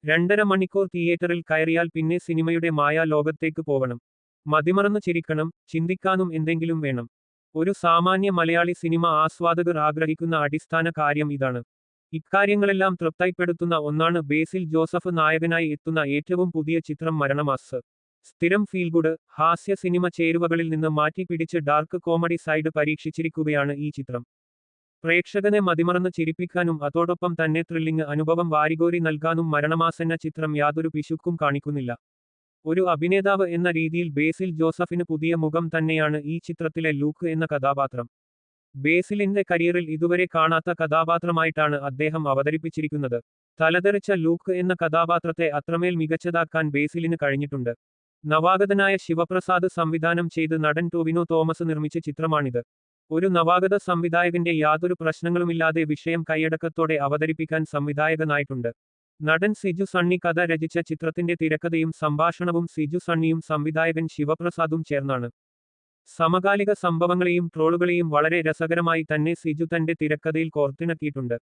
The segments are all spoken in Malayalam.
2.5 മണിക്കൂർ തിയേറ്ററിൽ കയറിയാൽ പിന്നെ സിനിമയുടെ മായാ ലോകത്തേക്ക് പോവണം. മതിമറന്ന് ചിരിക്കണം, ചിന്തിക്കാനും എന്തെങ്കിലും വേണം. ഒരു സാമാന്യ മലയാളി സിനിമ ആസ്വാദകർ ആഗ്രഹിക്കുന്ന അടിസ്ഥാന കാര്യം ഇതാണ്. ഇക്കാര്യങ്ങളെല്ലാം തൃപ്തിപ്പെടുത്തുന്ന ഒന്നാണ് ബേസിൽ ജോസഫ് നായകനായി എത്തുന്ന ഏറ്റവും പുതിയ ചിത്രം മരണമാസ്. സ്ഥിരം ഫീൽഗുഡ്, ഹാസ്യ സിനിമ ചേരുവകളിൽ നിന്ന് മാറ്റി പിടിച്ച് ഡാർക്ക് കോമഡി സൈഡ് പരീക്ഷിച്ചിരിക്കുകയാണ് ഈ ചിത്രം. പ്രേക്ഷകനെ മതിമറന്ന് ചിരിപ്പിക്കാനും അതോടൊപ്പം തന്നെ ത്രില്ലിംഗ് അനുഭവം വാരികോരി നൽകാനും മരണമാസെന്ന ചിത്രം യാതൊരു പിശുക്കും കാണിക്കുന്നില്ല. ഒരു അഭിനേതാവ് എന്ന രീതിയിൽ ബേസിൽ ജോസഫിന് പുതിയ മുഖം തന്നെയാണ് ഈ ചിത്രത്തിലെ ലൂക്ക് എന്ന കഥാപാത്രം. ബേസിലിന്റെ കരിയറിൽ ഇതുവരെ കാണാത്ത കഥാപാത്രമായിട്ടാണ് അദ്ദേഹം അവതരിപ്പിച്ചിരിക്കുന്നത്. തലതെറിച്ച ലൂക്ക് എന്ന കഥാപാത്രത്തെ അത്രമേൽ മികച്ചതാക്കാൻ ബേസിലിന് കഴിഞ്ഞിട്ടുണ്ട്. നവാഗതനായ ശിവപ്രസാദ് സംവിധാനം ചെയ്ത് നടൻ ടൊവിനോ തോമസ് നിർമ്മിച്ച ചിത്രമാണിത്. ഒരു നവാഗത സംവിധായകന്റെ യാതൊരു പ്രശ്നങ്ങളുമില്ലാതെ വിഷയം കൈയടക്കത്തോടെ അവതരിപ്പിക്കാൻ സംവിധായകനായിട്ടുണ്ട്. നടൻ സിജു സണ്ണി കഥ രചിച്ച ചിത്രത്തിന്റെ തിരക്കഥയും സംഭാഷണവും സിജു സണ്ണിയും സംവിധായകൻ ശിവപ്രസാദും ചേർന്നാണ്. സമകാലിക സംഭവങ്ങളെയും ട്രോളുകളെയും വളരെ രസകരമായി തന്നെ സിജു തന്റെ തിരക്കഥയിൽ കോർത്തിണക്കിയിട്ടുണ്ട്.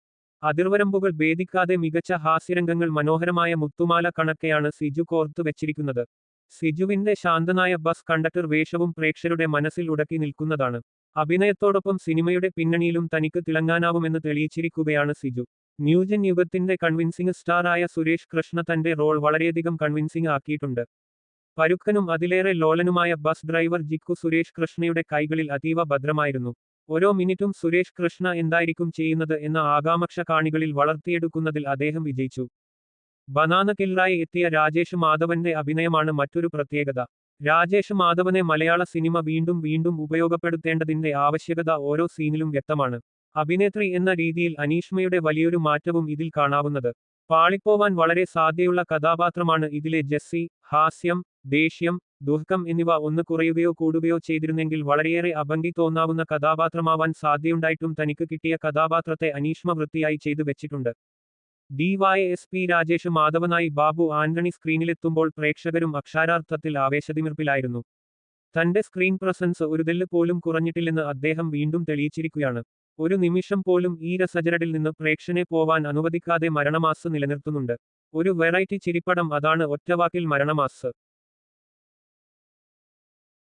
അതിർവരമ്പുകൾ ഭേദിക്കാതെ മികച്ച ഹാസ്യരംഗങ്ങൾ മനോഹരമായ മുത്തുമാല കണക്കെയാണ് സിജു കോർത്തു വെച്ചിരിക്കുന്നത്. സിജുവിന്റെ ശാന്തനായ ബസ് കണ്ടക്ടർ വേഷവും പ്രേക്ഷകരുടെ മനസ്സിൽ ഉടക്കി നിൽക്കുന്നതാണ്. അഭിനയത്തോടൊപ്പം സിനിമയുടെ പിന്നണിയിലും തനിക്ക് തിളങ്ങാനാവുമെന്ന് തെളിയിച്ചിരിക്കുകയാണ് സിജു. ന്യൂജൻ യുഗത്തിന്റെ കൺവിൻസിംഗ് സ്റ്റാർ ആയ സുരേഷ് കൃഷ്ണ തന്റെ റോൾ വളരെയധികം കൺവിൻസിംഗ് ആക്കിയിട്ടുണ്ട്. പരുക്കനും അതിലേറെ ലോലനുമായ ബസ് ഡ്രൈവർ ജിക്കു സുരേഷ് കൃഷ്ണയുടെ കൈകളിൽ അതീവ ഭദ്രമായിരുന്നു. ഓരോ മിനിറ്റും സുരേഷ് കൃഷ്ണ എന്തായിരിക്കും ചെയ്യുന്നത് എന്ന ആകാംക്ഷ കാണികളിൽ വളർത്തിയെടുക്കുന്നതിൽ അദ്ദേഹം വിജയിച്ചു. ബനാന കില്ലറായി എത്തിയ രാജേഷ് മാധവന്റെ അഭിനയമാണ് മറ്റൊരു പ്രത്യേകത. രാജേഷ് മാധവനെ മലയാള സിനിമ വീണ്ടും വീണ്ടും ഉപയോഗപ്പെടുത്തേണ്ടതിന്റെ ആവശ്യകത ഓരോ സീനിലും വ്യക്തമാണ്. അഭിനേത്രി എന്ന രീതിയിൽ അനീഷ്മയുടെ വലിയൊരു മാറ്റവും ഇതിൽ കാണാവുന്നത്. പാളിപ്പോവാൻ വളരെ സാധ്യതയുള്ള കഥാപാത്രമാണ് ഇതിലെ ജെസ്സി. ഹാസ്യം, ദേഷ്യം, ദുഃഖം എന്നിവ ഒന്ന് കുറയുകയോ കൂടുകയോ ചെയ്തിരുന്നെങ്കിൽ വളരെയേറെ അഭംഗി തോന്നാവുന്ന കഥാപാത്രമാവാൻ സാധ്യതയുണ്ടായിട്ടും തനിക്ക് കിട്ടിയ കഥാപാത്രത്തെ അനീഷ്മ വൃത്തിയായി ചെയ്തു വെച്ചിട്ടുണ്ട്. DYSP രാജേഷ് മാധവനായി ബാബു ആന്റണി സ്ക്രീനിലെത്തുമ്പോൾ പ്രേക്ഷകരും അക്ഷരാർത്ഥത്തിൽ ആവേശതിമിർപ്പിലായിരുന്നു. തന്റെ സ്ക്രീൻ പ്രസൻസ് ഒരു തെല്ല് പോലും കുറഞ്ഞിട്ടില്ലെന്ന് അദ്ദേഹം വീണ്ടും തെളിയിച്ചിരിക്കുകയാണ്. ഒരു നിമിഷം പോലും ഈ രസചരടിൽ നിന്ന് പ്രേക്ഷകനെ പോവാൻ അനുവദിക്കാതെ മരണമാസ് നിലനിർത്തുന്നുണ്ട്. ഒരു വെറൈറ്റി ചിരിപ്പടം, അതാണ് ഒറ്റവാക്കിൽ മരണമാസ്.